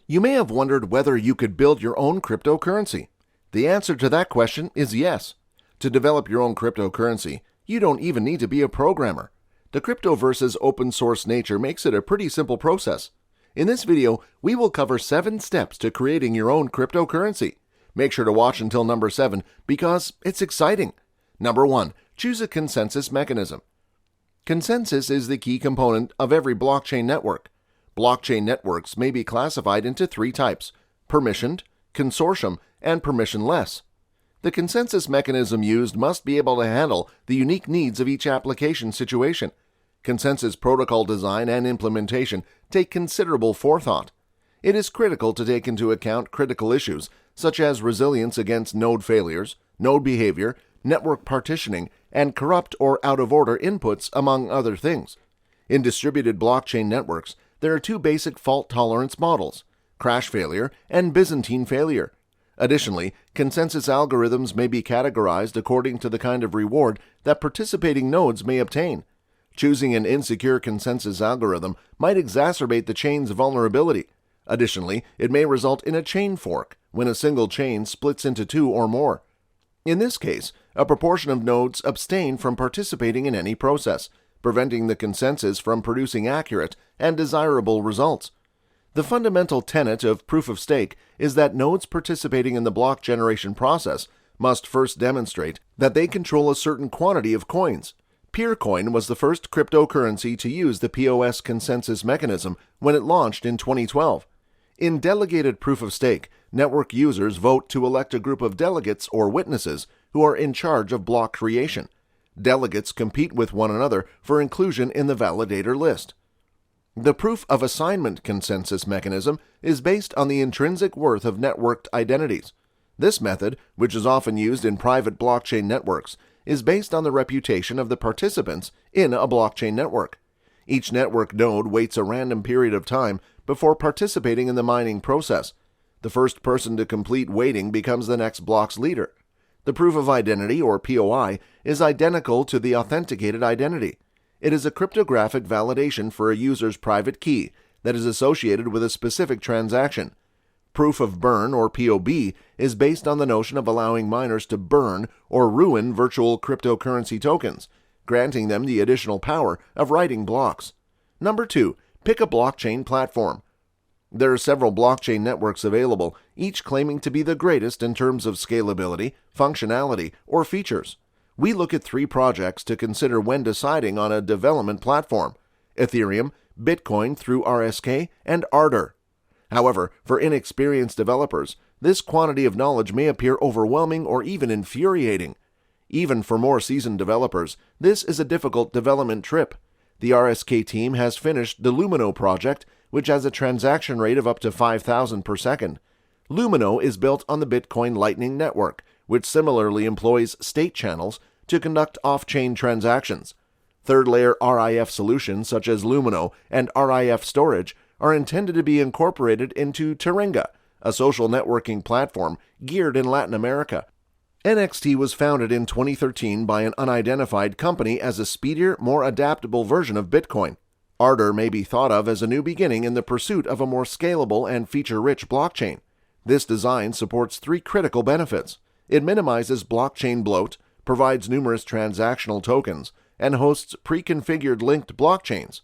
You may have wondered whether you could build your own cryptocurrency. The answer to that question is yes. To develop your own cryptocurrency, you don't even need to be a programmer. The cryptoverse's open source nature makes it a pretty simple process. In this video, we will cover 7 steps to creating your own cryptocurrency. Make sure to watch until number 7 because it's exciting. Number 1. Choose a consensus mechanism. Consensus is the key component of every blockchain network. Blockchain networks may be classified into 3 types: permissioned, consortium, and permissionless. The consensus mechanism used must be able to handle the unique needs of each application situation. Consensus protocol design and implementation take considerable forethought. It is critical to take into account critical issues such as resilience against node failures, node behavior, network partitioning, and corrupt or out-of-order inputs, among other things. In distributed blockchain networks, there are 2 basic fault tolerance models: crash failure and Byzantine failure. Additionally, consensus algorithms may be categorized according to the kind of reward that participating nodes may obtain. Choosing an insecure consensus algorithm might exacerbate the chain's vulnerability. Additionally, it may result in a chain fork, when a single chain splits into 2 or more. In this case, a proportion of nodes abstain from participating in any process, preventing the consensus from producing accurate and desirable results. The fundamental tenet of proof of stake is that nodes participating in the block generation process must first demonstrate that they control a certain quantity of coins. Peercoin was the first cryptocurrency to use the POS consensus mechanism when it launched in 2012. In delegated proof of stake, network users vote to elect a group of delegates or witnesses who are in charge of block creation. Delegates compete with one another for inclusion in the validator list. The proof of assignment consensus mechanism is based on the intrinsic worth of networked identities. This method, which is often used in private blockchain networks, is based on the reputation of the participants in a blockchain network. Each network node waits a random period of time before participating in the mining process. The first person to complete waiting becomes the next block's leader. The proof of identity, or POI, is identical to the authenticated identity. It is a cryptographic validation for a user's private key that is associated with a specific transaction. Proof of burn, or POB, is based on the notion of allowing miners to burn or ruin virtual cryptocurrency tokens, granting them the additional power of writing blocks. Number 2. Pick a blockchain platform. There are several blockchain networks available, each claiming to be the greatest in terms of scalability, functionality, or features. We look at 3 projects to consider when deciding on a development platform: Ethereum, Bitcoin through RSK, and Ardor. However, for inexperienced developers, this quantity of knowledge may appear overwhelming or even infuriating. Even for more seasoned developers, this is a difficult development trip. The RSK team has finished the Lumino project, which has a transaction rate of up to 5,000 per second. Lumino is built on the Bitcoin Lightning Network, which similarly employs state channels to conduct off-chain transactions. Third-layer RIF solutions such as Lumino and RIF storage are intended to be incorporated into Taringa, a social networking platform geared in Latin America. NXT was founded in 2013 by an unidentified company as a speedier, more adaptable version of Bitcoin. Ardor may be thought of as a new beginning in the pursuit of a more scalable and feature-rich blockchain. This design supports 3 critical benefits. It minimizes blockchain bloat, provides numerous transactional tokens, and hosts pre-configured linked blockchains.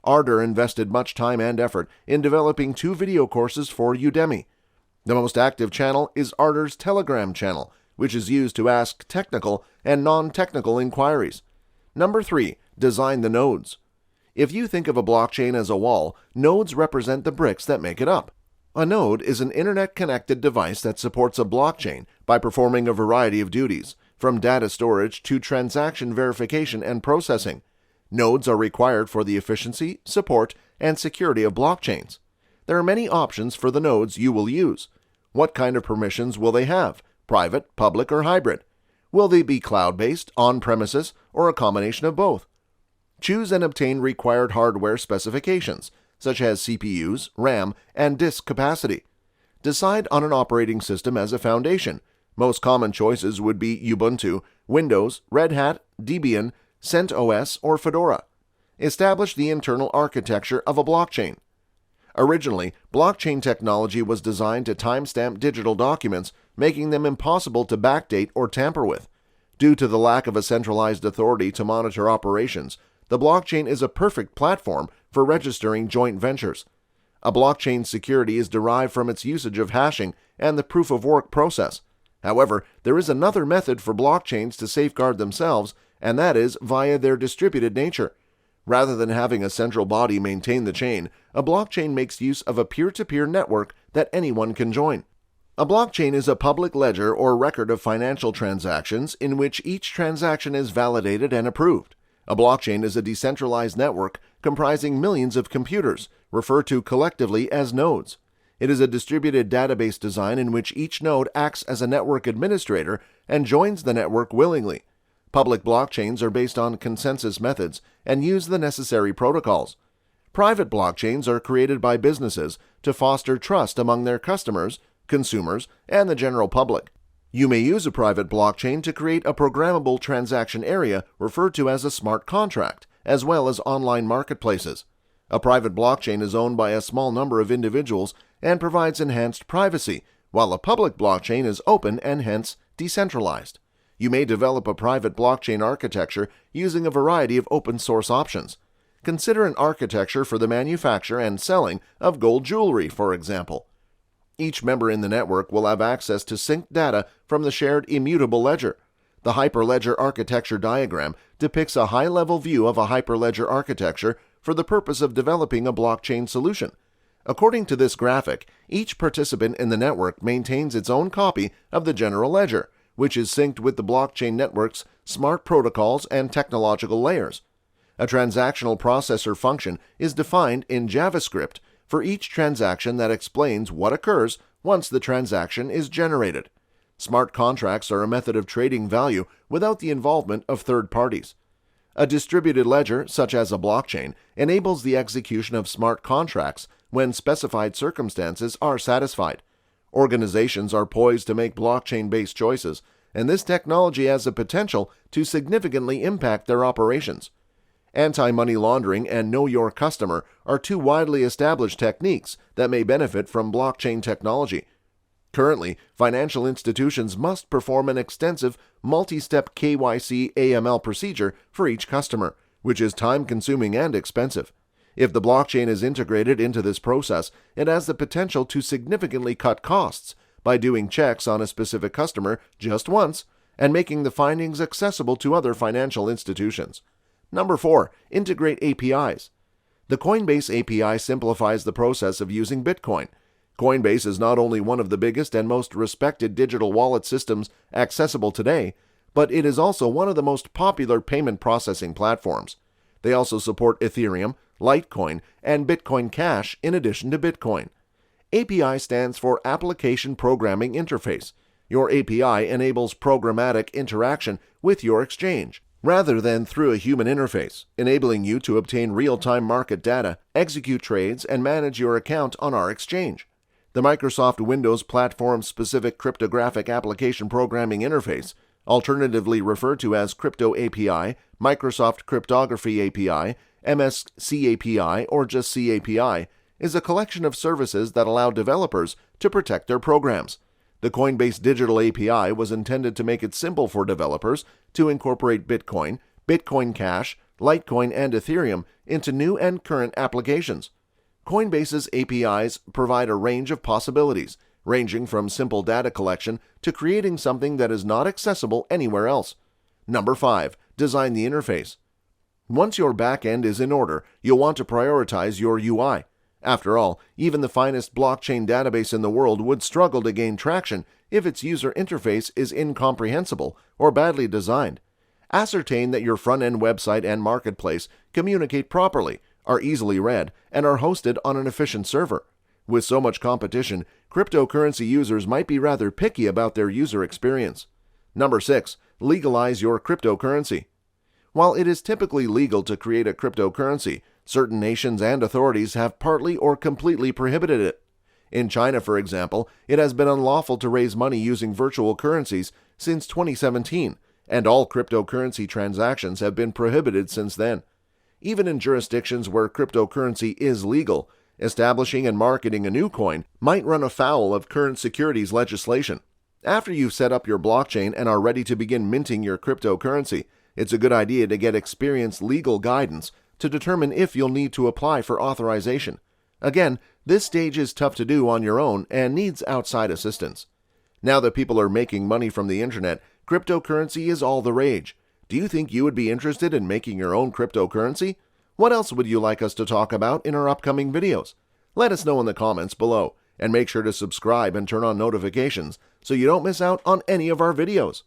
Ardor invested much time and effort in developing 2 video courses for Udemy. The most active channel is Ardor's Telegram channel, which is used to ask technical and non-technical inquiries. Number 3. Design the nodes. If you think of a blockchain as a wall, nodes represent the bricks that make it up. A node is an internet-connected device that supports a blockchain by performing a variety of duties, from data storage to transaction verification and processing. Nodes are required for the efficiency, support, and security of blockchains. There are many options for the nodes you will use. What kind of permissions will they have? Private, public, or hybrid? Will they be cloud-based, on-premises, or a combination of both? Choose and obtain required hardware specifications, such as CPUs, RAM, and disk capacity. Decide on an operating system as a foundation. Most common choices would be Ubuntu, Windows, Red Hat, Debian, CentOS, or Fedora. Establish the internal architecture of a blockchain. Originally, blockchain technology was designed to timestamp digital documents, making them impossible to backdate or tamper with. Due to the lack of a centralized authority to monitor operations, the blockchain is a perfect platform for registering joint ventures. A blockchain security is derived from its usage of hashing and the proof-of-work process. However, there is another method for blockchains to safeguard themselves, and that is via their distributed nature. Rather than having a central body maintain the chain, a blockchain makes use of a peer-to-peer network that anyone can join. A blockchain is a public ledger or record of financial transactions in which each transaction is validated and approved. A blockchain is a decentralized network comprising millions of computers, referred to collectively as nodes. It is a distributed database design in which each node acts as a network administrator and joins the network willingly. Public blockchains are based on consensus methods and use the necessary protocols. Private blockchains are created by businesses to foster trust among their customers, consumers, and the general public. You may use a private blockchain to create a programmable transaction area referred to as a smart contract, as well as online marketplaces. A private blockchain is owned by a small number of individuals and provides enhanced privacy, while a public blockchain is open and hence decentralized. You may develop a private blockchain architecture using a variety of open-source options. Consider an architecture for the manufacture and selling of gold jewelry, for example. Each member in the network will have access to synced data from the shared immutable ledger. The Hyperledger architecture diagram depicts a high-level view of a Hyperledger architecture for the purpose of developing a blockchain solution. According to this graphic, each participant in the network maintains its own copy of the general ledger, which is synced with the blockchain network's smart protocols and technological layers. A transactional processor function is defined in JavaScript for each transaction that explains what occurs once the transaction is generated. Smart contracts are a method of trading value without the involvement of third parties. A distributed ledger, such as a blockchain, enables the execution of smart contracts when specified circumstances are satisfied. Organizations are poised to make blockchain-based choices, and this technology has the potential to significantly impact their operations. Anti-money laundering and know your customer are two widely established techniques that may benefit from blockchain technology. Currently, financial institutions must perform an extensive multi-step KYC AML procedure for each customer, which is time-consuming and expensive. If the blockchain is integrated into this process, it has the potential to significantly cut costs by doing checks on a specific customer just once and making the findings accessible to other financial institutions. Number 4. Integrate APIs. The Coinbase API simplifies the process of using Bitcoin. Coinbase is not only one of the biggest and most respected digital wallet systems accessible today, but it is also one of the most popular payment processing platforms. They also support Ethereum, Litecoin, and Bitcoin Cash in addition to Bitcoin. API stands for Application Programming Interface. Your API enables programmatic interaction with your exchange, rather than through a human interface, enabling you to obtain real-time market data, execute trades, and manage your account on our exchange. The Microsoft Windows Platform-Specific Cryptographic Application Programming Interface, alternatively referred to as Crypto API, Microsoft Cryptography API, MSC API, or just CAPI, is a collection of services that allow developers to protect their programs. The Coinbase Digital API was intended to make it simple for developers to incorporate Bitcoin, Bitcoin Cash, Litecoin, and Ethereum into new and current applications. Coinbase's APIs provide a range of possibilities, ranging from simple data collection to creating something that is not accessible anywhere else. Number 5. Design the interface. Once your backend is in order, you'll want to prioritize your UI. After all, even the finest blockchain database in the world would struggle to gain traction if its user interface is incomprehensible or badly designed. Ascertain that your front-end website and marketplace communicate properly, are easily read, and are hosted on an efficient server. With so much competition, cryptocurrency users might be rather picky about their user experience. Number 6. Legalize your cryptocurrency. While it is typically legal to create a cryptocurrency, certain nations and authorities have partly or completely prohibited it. In China, for example, it has been unlawful to raise money using virtual currencies since 2017, and all cryptocurrency transactions have been prohibited since then. Even in jurisdictions where cryptocurrency is legal, Establishing and marketing a new coin might run afoul of current securities legislation. After you've set up your blockchain and are ready to begin minting your cryptocurrency, it's a good idea to get experienced legal guidance to determine if you'll need to apply for authorization. Again, this stage is tough to do on your own and needs outside assistance. Now that people are making money from the internet, cryptocurrency is all the rage. Do you think you would be interested in making your own cryptocurrency? What else would you like us to talk about in our upcoming videos? Let us know in the comments below, and make sure to subscribe and turn on notifications so you don't miss out on any of our videos.